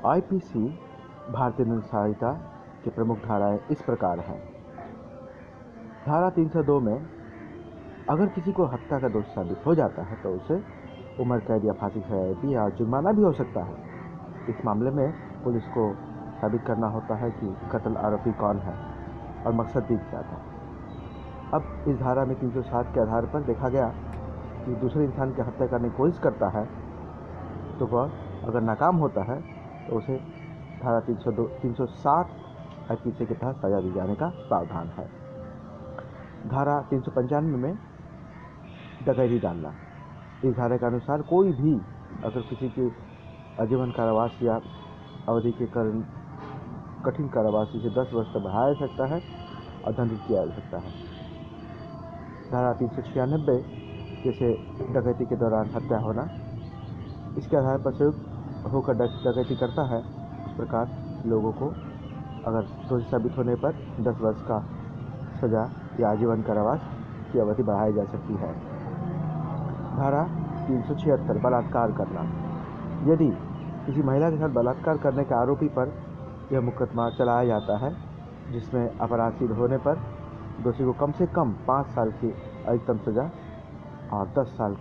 IPC भारतीय दंड संहिता की प्रमुख धाराएं इस प्रकार हैं। धारा 302 में अगर किसी को हत्या का दोष साबित हो जाता है तो उसे उम्र कैद या फांसी की सजा भी या जुर्माना भी हो सकता है। इस मामले में पुलिस को साबित करना होता है कि कत्ल आरोपी कौन है और मकसद भी क्या था। अब इस धारा में 307 के आधार पर देखा गया कि दूसरे इंसान की हत्या करने की कोशिश करता है तो वह अगर नाकाम होता है तो उसे धारा 307 आईपीसी के तहत सजा दी जाने का प्रावधान है। धारा 395 में डकैती डालना। इस धारा के अनुसार कोई भी अगर किसी के आजीवन कारावास या अवधि के कारण कठिन कारावास से 10 वर्ष तक बढ़ाया जा सकता है और दंडित किया जा सकता है। धारा 396 जैसे डकैती के दौरान हत्या होना, इसके आधार पर संयुक्त होकर डकैती करता है, इस प्रकार लोगों को अगर दोषी साबित होने पर 10 वर्ष का सजा या आजीवन कारावास की अवधि बढ़ाई जा सकती है। धारा 376 बलात्कार करना। यदि किसी महिला के साथ बलात्कार करने के आरोपी पर यह मुकदमा चलाया जाता है जिसमें अपराध सिद्ध होने पर दोषी को कम से कम 5 साल की अधिकतम सजा और 10 साल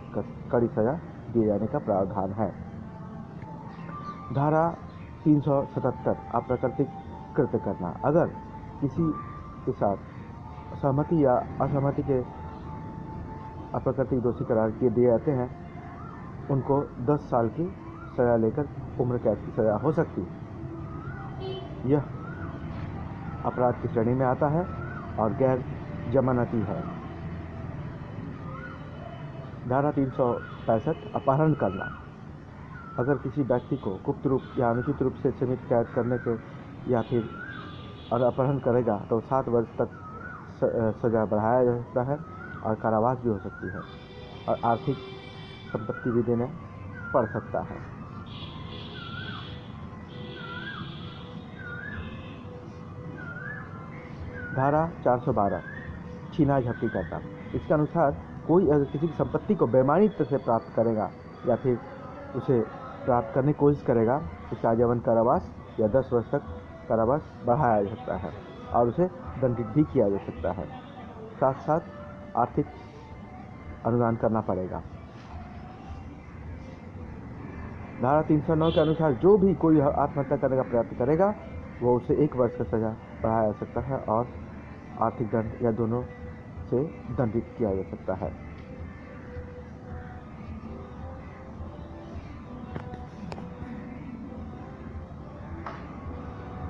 कड़ी सजा दिए जाने का प्रावधान है। धारा 377 अप्राकृतिक कृत्य करना। अगर किसी के साथ सहमति या असहमति के अप्राकृतिक दोषी करार किए दिए जाते हैं उनको 10 साल की सजा लेकर उम्र कैद की सजा हो सकती है। यह अपराध की श्रेणी में आता है और गैर जमानती है। धारा 365 अपहरण करना। अगर किसी व्यक्ति को गुप्त रूप या अनुचित रूप से सीमित कैद करने के या फिर और अपहरण करेगा तो 7 वर्ष तक सजा बढ़ाया जा सकता है और कारावास भी हो सकती है और आर्थिक संपत्ति भी देने पड़ सकता है। धारा 412 छीना झपटी करना। इसके अनुसार कोई अगर किसी की संपत्ति को बेईमानी से प्राप्त करेगा या फिर उसे प्राप्त करने की कोशिश करेगा उसे आजीवन कारावास या 10 वर्ष तक कारावास बढ़ाया जा सकता है और उसे दंडित भी किया जा सकता है। साथ साथ आर्थिक अनुदान करना पड़ेगा। धारा 309 के अनुसार जो भी कोई आत्महत्या करने का प्रयत्न करेगा वो उसे 1 वर्ष का सजा बढ़ाया जा सकता है और आर्थिक दंड या दोनों से दंडित किया जा सकता है।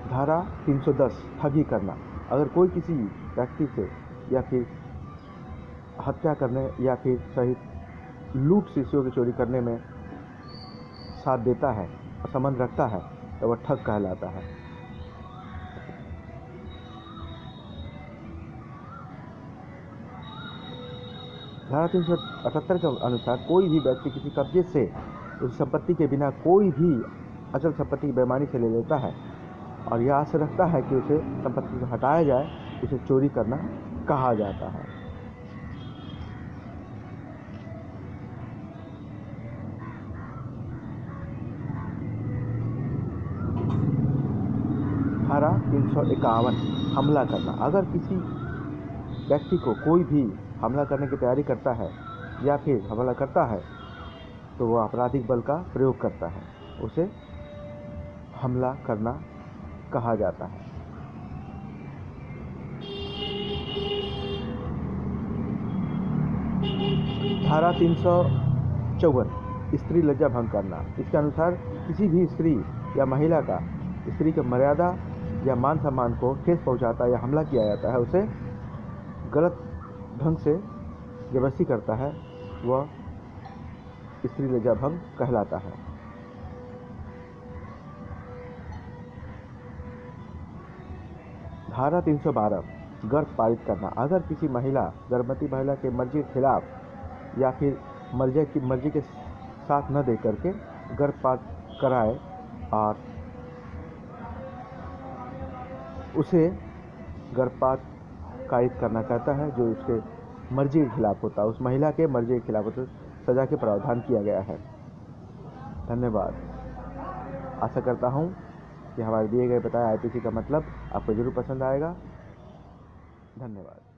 धारा 310 ठगी करना। अगर कोई किसी व्यक्ति से या फिर हत्या करने या फिर सहित लूट शिशुओं की चोरी करने में साथ देता है और संबंध रखता है तो वह ठग कहलाता है। धारा 378 के अनुसार कोई भी व्यक्ति किसी कब्जे से उस संपत्ति के बिना कोई भी अचल संपत्ति की बेईमानी से ले लेता है और यह आशा रखता है कि उसे संपत्ति से हटाया जाए, इसे चोरी करना कहा जाता है। धारा 351 हमला करना। अगर किसी व्यक्ति को कोई भी हमला करने की तैयारी करता है या फिर हमला करता है तो वह आपराधिक बल का प्रयोग करता है, उसे हमला करना कहा जाता है। धारा 354 स्त्री लज्जा भंग करना। इसके अनुसार किसी भी स्त्री या महिला का स्त्री की मर्यादा या मान सम्मान को ठेस पहुंचाता या हमला किया जाता है, उसे गलत ढंग से जबरदस्ती करता है, वह स्त्री लज्जा भंग कहलाता है। धारा 312 गर्भ पारित करना। अगर किसी गर्भवती महिला के मर्जी के खिलाफ या फिर मर्जी के साथ न दे करके गर्भपात कराए और उसे गर्भपात कारित करना चाहता है जो उसके मर्जी के खिलाफ होता है, उस महिला के मर्जी के खिलाफ होता है, सजा के प्रावधान किया गया है। धन्यवाद। आशा करता हूँ कि हमारे दिए गए बताए आईपीसी का मतलब आपको ज़रूर पसंद आएगा। धन्यवाद।